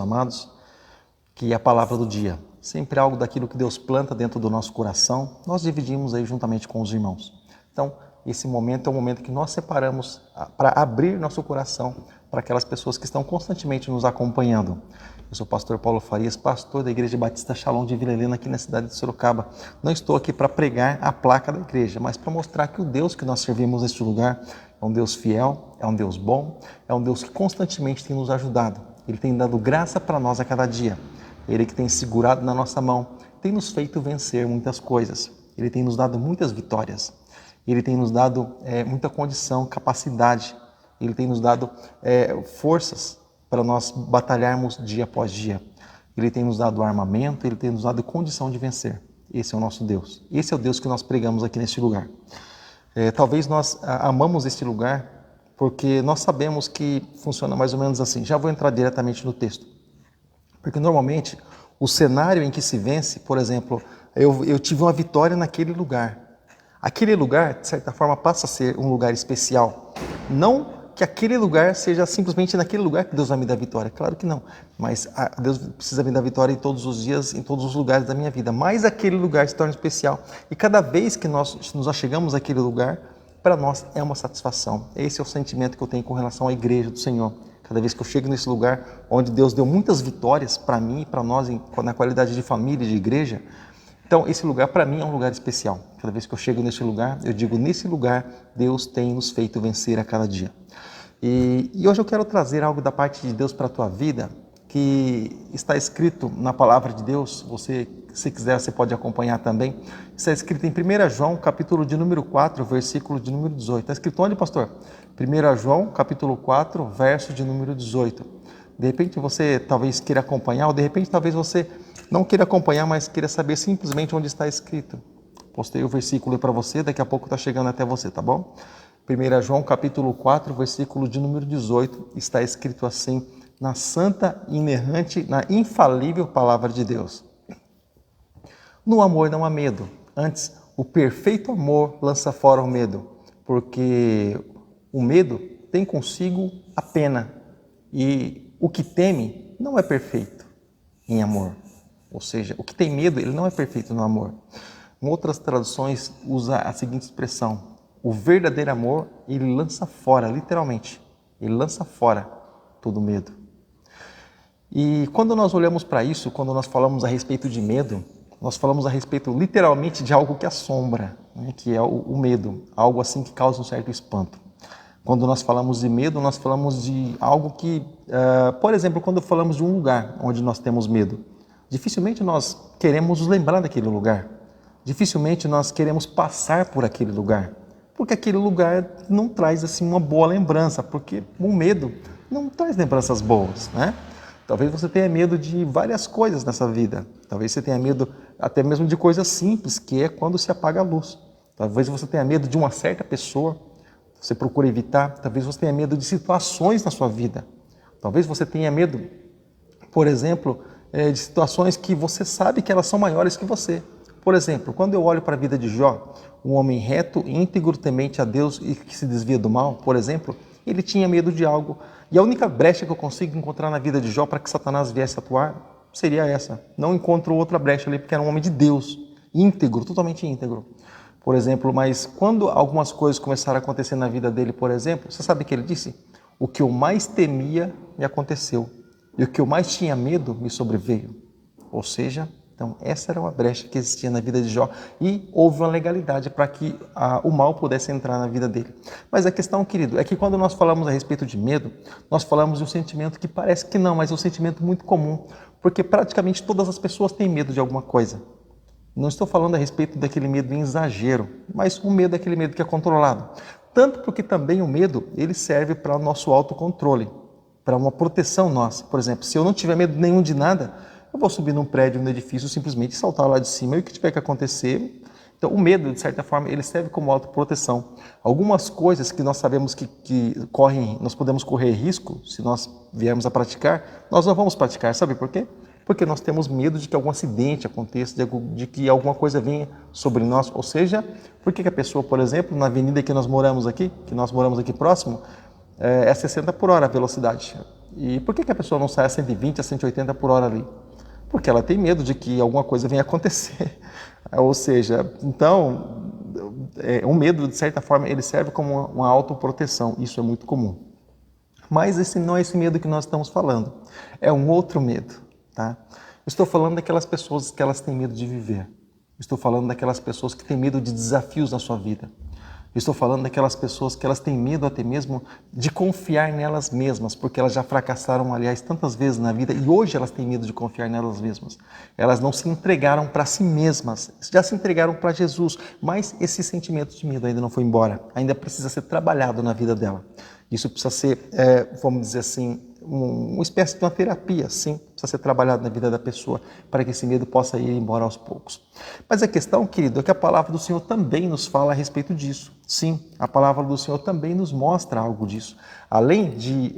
amados, que é a palavra do dia. Sempre algo daquilo que Deus planta dentro do nosso coração, nós dividimos aí juntamente com os irmãos. Então, esse momento é um momento que nós separamos para abrir nosso coração para aquelas pessoas que estão constantemente nos acompanhando. Eu sou o pastor Paulo Farias, pastor da Igreja Batista Shalom de Vila Helena, aqui na cidade de Sorocaba. Não estou aqui para pregar a placa da igreja, mas para mostrar que o Deus que nós servimos neste lugar é um Deus fiel, é um Deus bom, é um Deus que constantemente tem nos ajudado. Ele tem dado graça para nós a cada dia. Ele que tem segurado na nossa mão, tem nos feito vencer muitas coisas. Ele tem nos dado muitas vitórias. Ele tem nos dado muita condição, capacidade. Ele tem nos dado forças para nós batalharmos dia após dia. Ele tem nos dado armamento, Ele tem nos dado condição de vencer. Esse é o nosso Deus. Esse é o Deus que nós pregamos aqui neste lugar. Talvez nós amamos este lugar porque nós sabemos que funciona mais ou menos assim. Já vou entrar diretamente no texto. Porque normalmente o cenário em que se vence, por exemplo, eu tive uma vitória naquele lugar. Aquele lugar, de certa forma, passa a ser um lugar especial. Não que aquele lugar seja simplesmente naquele lugar que Deus vai me dar vitória. Claro que não. Mas Deus precisa me dar vitória em todos os dias, em todos os lugares da minha vida. Mas aquele lugar se torna especial. E cada vez que nós nos achegamos àquele lugar, para nós é uma satisfação. Esse é o sentimento que eu tenho com relação à igreja do Senhor. Cada vez que eu chego nesse lugar onde Deus deu muitas vitórias para mim e para nós na qualidade de família e de igreja, então esse lugar para mim é um lugar especial. Cada vez que eu chego nesse lugar, eu digo, nesse lugar Deus tem nos feito vencer a cada dia. E hoje eu quero trazer algo da parte de Deus para a tua vida, que está escrito na palavra de Deus. Você, se quiser, você pode acompanhar também. Está escrito em 1 João, capítulo de número 4, versículo de número 18. Está escrito onde, pastor? 1 João, capítulo 4, verso de número 18. De repente você talvez queira acompanhar, ou de repente talvez você não queira acompanhar, mas queira saber simplesmente onde está escrito. Postei o versículo para você, daqui a pouco está chegando até você, tá bom? 1 João, capítulo 4, versículo de número 18, está escrito assim, na santa, inerrante, na infalível palavra de Deus. No amor não há medo, antes o perfeito amor lança fora o medo, porque o medo tem consigo a pena, e o que teme não é perfeito em amor. Ou seja, o que tem medo, ele não é perfeito no amor. Em outras traduções, usa a seguinte expressão, o verdadeiro amor, ele lança fora, literalmente, ele lança fora todo medo. E quando nós olhamos para isso, quando nós falamos a respeito de medo, nós falamos a respeito literalmente de algo que assombra, né? Que é o medo, algo assim que causa um certo espanto. Quando nós falamos de medo, nós falamos de algo que, por exemplo, quando falamos de um lugar onde nós temos medo, dificilmente nós queremos nos lembrar daquele lugar, dificilmente nós queremos passar por aquele lugar, porque aquele lugar não traz assim uma boa lembrança, porque o medo não traz lembranças boas, né? Talvez você tenha medo de várias coisas nessa vida. Talvez você tenha medo até mesmo de coisas simples, que é quando se apaga a luz. Talvez você tenha medo de uma certa pessoa, você procura evitar. Talvez você tenha medo de situações na sua vida. Talvez você tenha medo, por exemplo, de situações que você sabe que elas são maiores que você. Por exemplo, quando eu olho para a vida de Jó, um homem reto, íntegro, temente a Deus e que se desvia do mal, por exemplo, ele tinha medo de algo. E a única brecha que eu consigo encontrar na vida de Jó para que Satanás viesse atuar seria essa. Não encontro outra brecha ali, porque era um homem de Deus, íntegro, totalmente íntegro. Por exemplo, mas quando algumas coisas começaram a acontecer na vida dele, por exemplo, você sabe o que ele disse? O que eu mais temia me aconteceu, e o que eu mais tinha medo me sobreveio. Ou seja, então essa era uma brecha que existia na vida de Jó e houve uma legalidade para que o mal pudesse entrar na vida dele. Mas a questão, querido, é que quando nós falamos a respeito de medo, nós falamos de um sentimento que parece que não, mas é um sentimento muito comum, porque praticamente todas as pessoas têm medo de alguma coisa. Não estou falando a respeito daquele medo em exagero, mas o medo é aquele medo que é controlado. Tanto porque também o medo, ele serve para o nosso autocontrole, para uma proteção nossa. Por exemplo, se eu não tiver medo nenhum de nada, eu vou subir num prédio, num edifício, simplesmente saltar lá de cima e o que tiver que acontecer. Então, o medo, de certa forma, ele serve como autoproteção. Algumas coisas que nós sabemos que correm, nós podemos correr risco, se nós viermos a praticar, nós não vamos praticar. Sabe por quê? Porque nós temos medo de que algum acidente aconteça, de que alguma coisa venha sobre nós. Ou seja, por que a pessoa, por exemplo, na avenida que nós moramos aqui próximo, é 60 por hora a velocidade. E por que a pessoa não sai a 120, a 180 por hora ali? Porque ela tem medo de que alguma coisa venha acontecer. Ou seja, então, o medo, de certa forma, ele serve como uma autoproteção. Isso é muito comum. Mas esse não é esse medo que nós estamos falando. É um outro medo, tá? Estou falando daquelas pessoas que elas têm medo de viver. Estou falando daquelas pessoas que têm medo de desafios na sua vida. Estou falando daquelas pessoas que elas têm medo até mesmo de confiar nelas mesmas, porque elas já fracassaram, aliás, tantas vezes na vida e hoje elas têm medo de confiar nelas mesmas. Elas não se entregaram para si mesmas, já se entregaram para Jesus, mas esse sentimento de medo ainda não foi embora, ainda precisa ser trabalhado na vida dela. Isso precisa ser, vamos dizer assim, uma espécie de uma terapia, sim, precisa ser trabalhado na vida da pessoa para que esse medo possa ir embora aos poucos. Mas a questão, querido, é que a palavra do Senhor também nos fala a respeito disso. Sim, a palavra do Senhor também nos mostra algo disso. Além de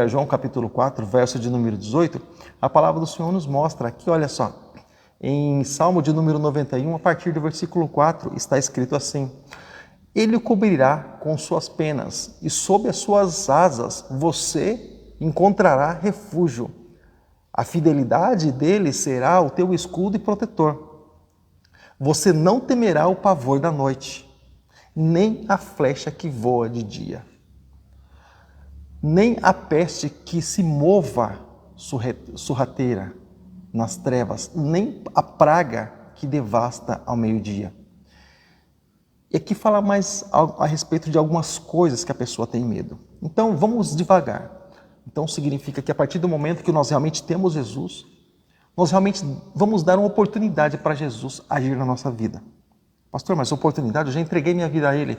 1 João capítulo 4, verso de número 18, a palavra do Senhor nos mostra aqui, olha só, em Salmo de número 91, a partir do versículo 4, está escrito assim: Ele o cobrirá com suas penas e sob as suas asas você encontrará refúgio. A fidelidade dele será o teu escudo e protetor. Você não temerá o pavor da noite, nem a flecha que voa de dia, nem a peste que se mova sorrateira nas trevas, nem a praga que devasta ao meio-dia. E aqui fala mais a respeito de algumas coisas que a pessoa tem medo. Então vamos devagar. Então significa que a partir do momento que nós realmente temos Jesus, nós realmente vamos dar uma oportunidade para Jesus agir na nossa vida. Pastor, mas oportunidade? Eu já entreguei minha vida a Ele.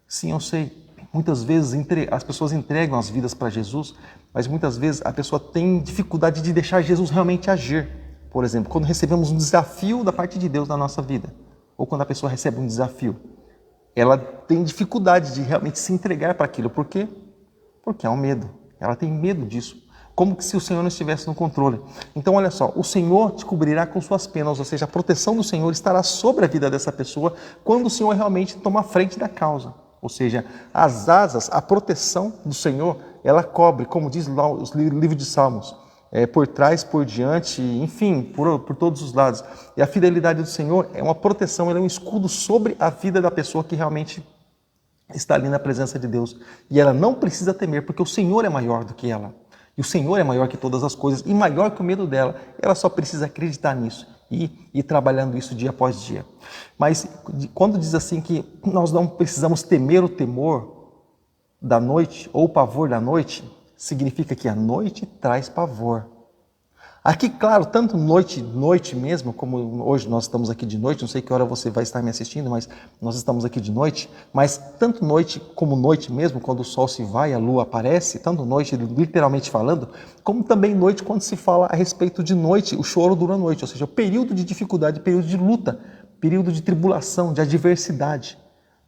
Sim, eu sei. Muitas vezes as pessoas entregam as vidas para Jesus, mas muitas vezes a pessoa tem dificuldade de deixar Jesus realmente agir. Por exemplo, quando recebemos um desafio da parte de Deus na nossa vida, ou quando a pessoa recebe um desafio, ela tem dificuldade de realmente se entregar para aquilo. Por quê? Porque há um medo. Ela tem medo disso. Como se o Senhor não estivesse no controle. Então, olha só, o Senhor te cobrirá com suas penas, ou seja, a proteção do Senhor estará sobre a vida dessa pessoa quando o Senhor realmente toma a frente da causa. Ou seja, as asas, a proteção do Senhor, ela cobre, como diz lá o livro de Salmos, por trás, por diante, enfim, por todos os lados. E a fidelidade do Senhor é uma proteção, ela é um escudo sobre a vida da pessoa que realmente está ali na presença de Deus. E ela não precisa temer, porque o Senhor é maior do que ela. E o Senhor é maior que todas as coisas e maior que o medo dela. Ela só precisa acreditar nisso e ir trabalhando isso dia após dia. Mas quando diz assim que nós não precisamos temer o temor da noite ou o pavor da noite, significa que a noite traz pavor. Aqui, claro, tanto noite mesmo, como hoje nós estamos aqui de noite, não sei que hora você vai estar me assistindo, mas nós estamos aqui de noite, mas tanto noite como noite mesmo, quando o sol se vai e a lua aparece, tanto noite, literalmente falando, como também noite quando se fala a respeito de noite, o choro dura a noite, ou seja, o período de dificuldade, período de luta, período de tribulação, de adversidade.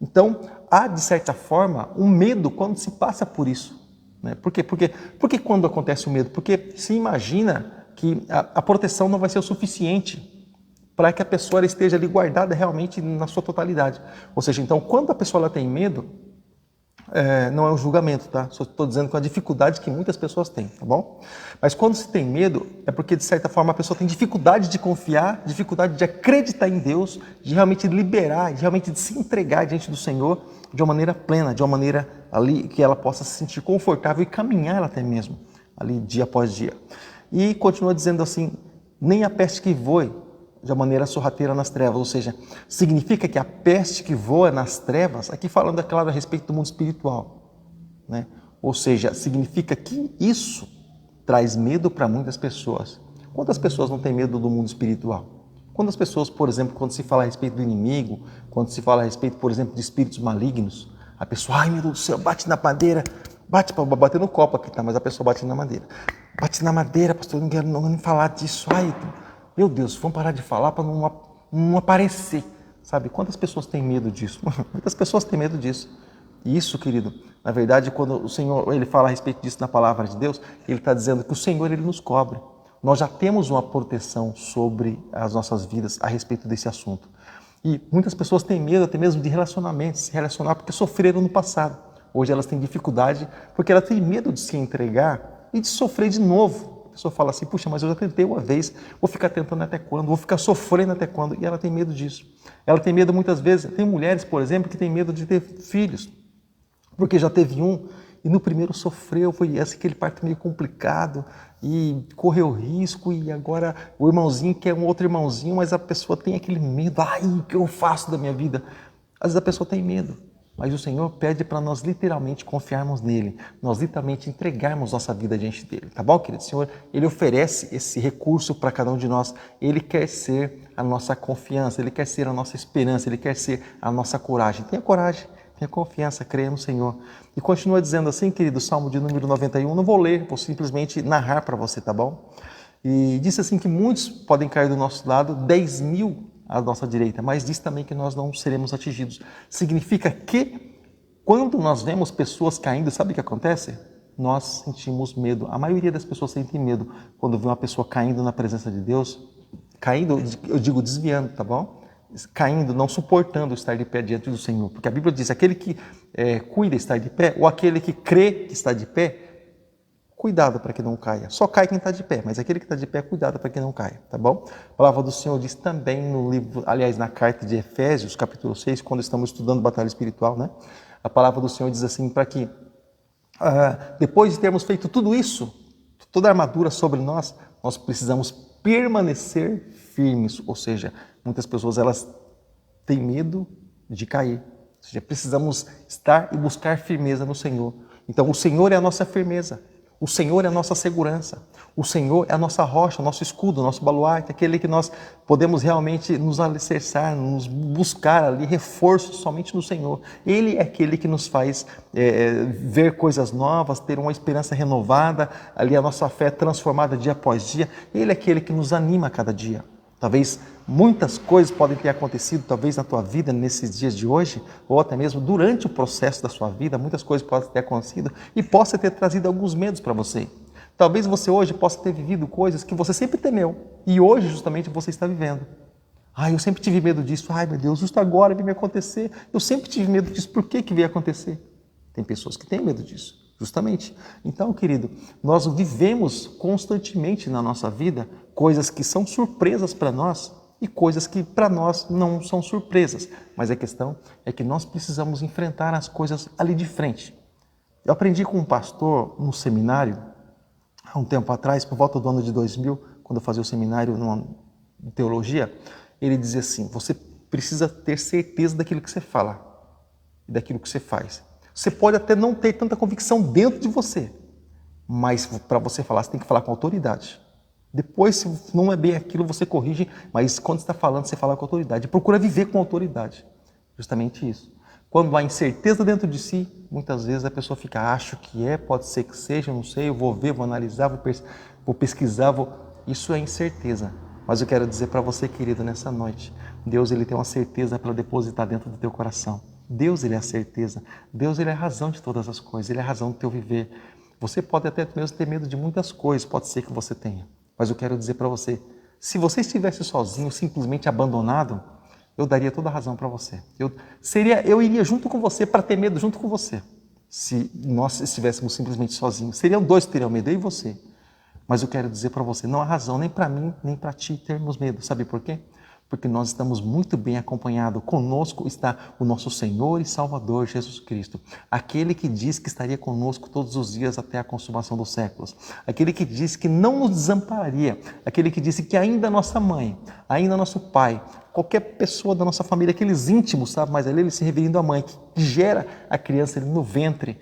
Então, há, de certa forma, um medo quando se passa por isso. Né? Por quê? Porque quando acontece o medo? Porque se imagina que a proteção não vai ser o suficiente para que a pessoa esteja ali guardada realmente na sua totalidade. Ou seja, então, quando a pessoa ela tem medo, não é um julgamento, tá? Só estou dizendo com a dificuldade que muitas pessoas têm, tá bom? Mas quando se tem medo, é porque, de certa forma, a pessoa tem dificuldade de confiar, dificuldade de acreditar em Deus, de realmente liberar, de realmente de se entregar diante do Senhor de uma maneira plena, de uma maneira ali que ela possa se sentir confortável e caminhar até mesmo, ali dia após dia. E continua dizendo assim, nem a peste que voe de uma maneira sorrateira nas trevas, ou seja, significa que a peste que voa nas trevas, aqui falando, é claro, a respeito do mundo espiritual, né? Ou seja, significa que isso traz medo para muitas pessoas. Quantas pessoas não têm medo do mundo espiritual? Quantas pessoas, por exemplo, quando se fala a respeito do inimigo, quando se fala a respeito, por exemplo, de espíritos malignos, a pessoa, ai meu Deus do céu, bate na madeira, bate para bater no copo aqui, tá? Mas a pessoa bate na madeira. Bate na madeira, pastor, eu não quero nem falar disso. Ai, meu Deus, vamos parar de falar para não aparecer. Sabe, quantas pessoas têm medo disso? Muitas pessoas têm medo disso. E isso, querido, na verdade, quando o Senhor ele fala a respeito disso na palavra de Deus, Ele está dizendo que o Senhor ele nos cobre. Nós já temos uma proteção sobre as nossas vidas a respeito desse assunto. E muitas pessoas têm medo até mesmo de relacionamentos, se relacionar porque sofreram no passado. Hoje elas têm dificuldade porque elas têm medo de se entregar e de sofrer de novo. A pessoa fala assim, puxa, mas eu já tentei uma vez, vou ficar tentando até quando? Vou ficar sofrendo até quando? E ela tem medo disso. Ela tem medo muitas vezes, tem mulheres, por exemplo, que têm medo de ter filhos, porque já teve um e no primeiro sofreu, foi aquele parto meio complicado e correu risco e agora o irmãozinho quer um outro irmãozinho, mas a pessoa tem aquele medo, ai, o que eu faço da minha vida? Às vezes a pessoa tem medo, mas o Senhor pede para nós literalmente confiarmos nele, nós literalmente entregarmos nossa vida diante dele, tá bom, querido? O Senhor, ele oferece esse recurso para cada um de nós, ele quer ser a nossa confiança, ele quer ser a nossa esperança, ele quer ser a nossa coragem. Tenha coragem. Tenha confiança, creia no Senhor. E continua dizendo assim, querido, Salmo de número 91, não vou ler, vou simplesmente narrar para você, tá bom? E disse assim que muitos podem cair do nosso lado, 10.000 à nossa direita, mas diz também que nós não seremos atingidos. Significa que quando nós vemos pessoas caindo, sabe o que acontece? Nós sentimos medo. A maioria das pessoas sentem medo quando vê uma pessoa caindo na presença de Deus, caindo, eu digo desviando, tá bom? Caindo, não suportando estar de pé diante do Senhor. Porque a Bíblia diz, aquele que cuida estar de pé, ou aquele que crê que está de pé, cuidado para que não caia. Só cai quem está de pé, mas aquele que está de pé, cuidado para que não caia, tá bom? A palavra do Senhor diz também no livro, aliás, na carta de Efésios, capítulo 6, quando estamos estudando batalha espiritual, né? A palavra do Senhor diz assim, para que depois de termos feito tudo isso, toda a armadura sobre nós, nós precisamos permanecer firmes, ou seja, muitas pessoas elas têm medo de cair, ou seja, precisamos estar e buscar firmeza no Senhor. Então o Senhor é a nossa firmeza, o Senhor é a nossa segurança, o Senhor é a nossa rocha, o nosso escudo, o nosso baluarte, aquele que nós podemos realmente nos alicerçar, nos buscar ali reforço somente no Senhor. Ele é aquele que nos faz ver coisas novas, ter uma esperança renovada, ali a nossa fé transformada dia após dia. Ele é aquele que nos anima a cada dia. Talvez muitas coisas podem ter acontecido, talvez na tua vida nesses dias de hoje, ou até mesmo durante o processo da sua vida, muitas coisas podem ter acontecido e possa ter trazido alguns medos para você. Talvez você hoje possa ter vivido coisas que você sempre temeu e hoje justamente você está vivendo. Ai, eu sempre tive medo disso. Ai, meu Deus, justo agora veio me acontecer. Eu sempre tive medo disso. Por que veio acontecer? Tem pessoas que têm medo disso. Justamente. Então, querido, nós vivemos constantemente na nossa vida coisas que são surpresas para nós e coisas que para nós não são surpresas. Mas a questão é que nós precisamos enfrentar as coisas ali de frente. Eu aprendi com um pastor no seminário, há um tempo atrás, por volta do ano de 2000, quando eu fazia o seminário de teologia, ele dizia assim, você precisa ter certeza daquilo que você fala e daquilo que você faz. Você pode até não ter tanta convicção dentro de você, mas para você falar, você tem que falar com autoridade. Depois, se não é bem aquilo, você corrige, mas quando você está falando, você fala com autoridade. Procura viver com autoridade. Justamente isso. Quando há incerteza dentro de si, muitas vezes a pessoa fica, acho que é, pode ser que seja, não sei, eu vou ver, vou analisar, vou pesquisar, Isso é incerteza. Mas eu quero dizer para você, querido, nessa noite, Deus ele tem uma certeza para depositar dentro do teu coração. Deus ele é a certeza, Deus ele é a razão de todas as coisas, ele é a razão do teu viver. Você pode até mesmo ter medo de muitas coisas, pode ser que você tenha. Mas eu quero dizer para você, se você estivesse sozinho, simplesmente abandonado, eu daria toda a razão para você. Eu iria junto com você para ter medo junto com você. Se nós estivéssemos simplesmente sozinhos, seriam dois que teriam medo, eu e você. Mas eu quero dizer para você, não há razão nem para mim, nem para ti termos medo. Sabe por quê? Porque nós estamos muito bem acompanhados. Conosco está o nosso Senhor e Salvador Jesus Cristo. Aquele que diz que estaria conosco todos os dias até a consumação dos séculos. Aquele que disse que não nos desampararia. Aquele que disse que ainda nossa mãe, ainda nosso pai, qualquer pessoa da nossa família, aqueles íntimos, sabe? Mas ali ele se referindo à mãe, que gera a criança ali no ventre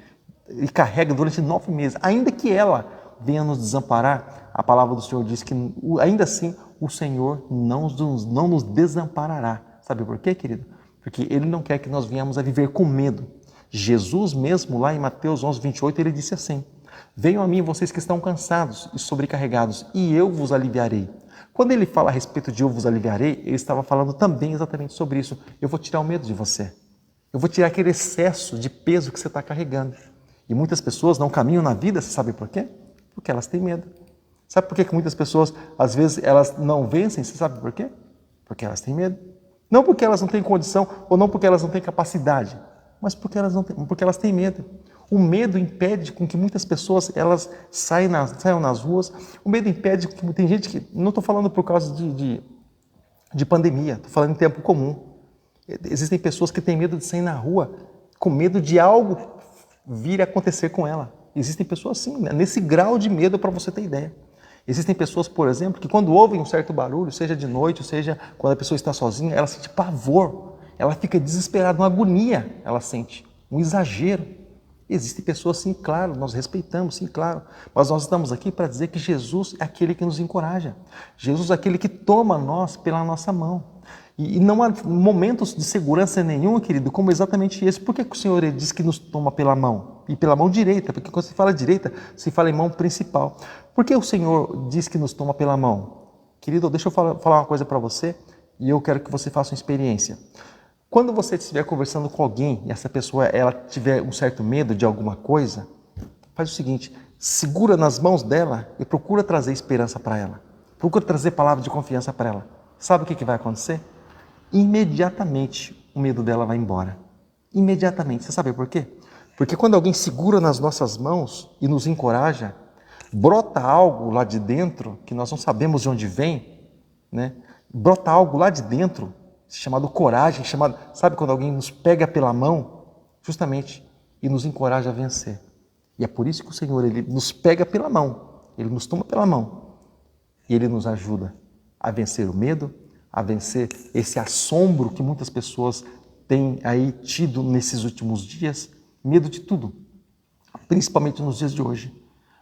e carrega durante 9 meses. Ainda que ela venha nos desamparar, a palavra do Senhor diz que ainda assim o Senhor não nos desamparará. Sabe por quê, querido? Porque Ele não quer que nós venhamos a viver com medo. Jesus mesmo, lá em Mateus 11, 28, Ele disse assim, venham a mim vocês que estão cansados e sobrecarregados, e eu vos aliviarei. Quando Ele fala a respeito de eu vos aliviarei, Ele estava falando também exatamente sobre isso. Eu vou tirar o medo de você. Eu vou tirar aquele excesso de peso que você está carregando. E muitas pessoas não caminham na vida, você sabe por quê? Porque elas têm medo. Sabe por que muitas pessoas, às vezes, elas não vencem? Você sabe por quê? Porque elas têm medo. Não porque elas não têm condição ou não porque elas não têm capacidade, mas porque elas têm medo. O medo impede com que muitas pessoas elas saiam nas ruas. O medo impede que tem gente que... Não estou falando por causa de pandemia, estou falando em tempo comum. Existem pessoas que têm medo de sair na rua com medo de algo vir a acontecer com ela. Existem pessoas assim, né? Nesse grau de medo, para você ter ideia. Existem pessoas, por exemplo, que quando ouvem um certo barulho, seja de noite, ou seja quando a pessoa está sozinha, ela sente pavor, ela fica desesperada, uma agonia ela sente, um exagero. Existem pessoas, sim, claro, nós respeitamos, sim, claro, mas nós estamos aqui para dizer que Jesus é aquele que nos encoraja. Jesus é aquele que toma nós pela nossa mão. E não há momentos de segurança nenhum, querido, como exatamente esse. Por que o Senhor diz que nos toma pela mão? E pela mão direita, porque quando se fala direita, se fala em mão principal. Por que o Senhor diz que nos toma pela mão? Querido, deixa eu falar uma coisa para você e eu quero que você faça uma experiência. Quando você estiver conversando com alguém e essa pessoa ela tiver um certo medo de alguma coisa, faz o seguinte, segura nas mãos dela e procura trazer esperança para ela. Procura trazer palavras de confiança para ela. Sabe o que vai acontecer? Imediatamente o medo dela vai embora. Imediatamente. Você sabe por quê? Porque quando alguém segura nas nossas mãos e nos encoraja, brota algo lá de dentro que nós não sabemos de onde vem, né? Brota algo lá de dentro, chamado coragem, sabe quando alguém nos pega pela mão, justamente, e nos encoraja a vencer. E é por isso que o Senhor, Ele nos pega pela mão, Ele nos toma pela mão e Ele nos ajuda a vencer o medo, a vencer esse assombro que muitas pessoas têm aí tido nesses últimos dias, medo de tudo, principalmente nos dias de hoje.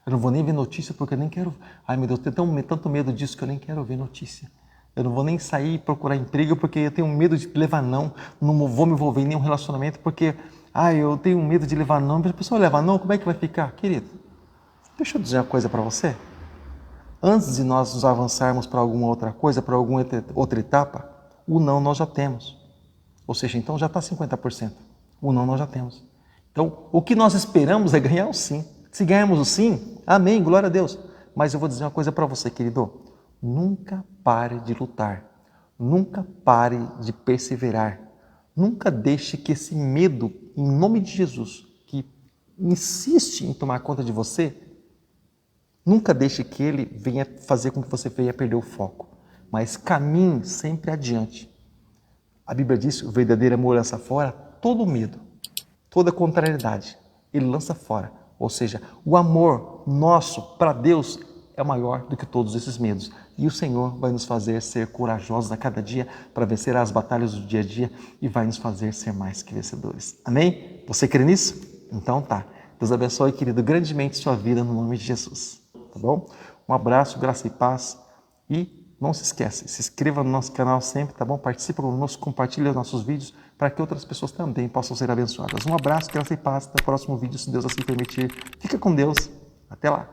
Eu não vou nem ver notícia porque eu nem quero... Ai meu Deus, eu tenho tanto medo disso que eu nem quero ver notícia. Eu não vou nem sair e procurar emprego porque eu tenho medo de levar não vou me envolver em nenhum relacionamento porque eu tenho medo de levar não. A pessoa leva não, como é que vai ficar? Querido, deixa eu dizer uma coisa para você. Antes de nós nos avançarmos para alguma outra coisa, para alguma outra etapa, o não nós já temos. Ou seja, então já está 50%. O não nós já temos. Então, o que nós esperamos é ganhar o sim. Se ganharmos o sim, amém, glória a Deus. Mas eu vou dizer uma coisa para você, querido. Nunca pare de lutar. Nunca pare de perseverar. Nunca deixe que esse medo, em nome de Jesus, que insiste em tomar conta de você, nunca deixe que ele venha fazer com que você venha perder o foco. Mas caminhe sempre adiante. A Bíblia diz que o verdadeiro amor lança fora todo medo, toda contrariedade. Ele lança fora. Ou seja, o amor nosso para Deus é maior do que todos esses medos. E o Senhor vai nos fazer ser corajosos a cada dia para vencer as batalhas do dia a dia e vai nos fazer ser mais que vencedores. Amém? Você crê nisso? Então tá. Deus abençoe, querido, grandemente sua vida no nome de Jesus. Tá bom? Um abraço, graça e paz. E não se esqueça, se inscreva no nosso canal sempre, tá bom? Participe conosco, compartilhe os nossos vídeos para que outras pessoas também possam ser abençoadas. Um abraço, graça e paz. Até o próximo vídeo, se Deus assim permitir. Fica com Deus. Até lá.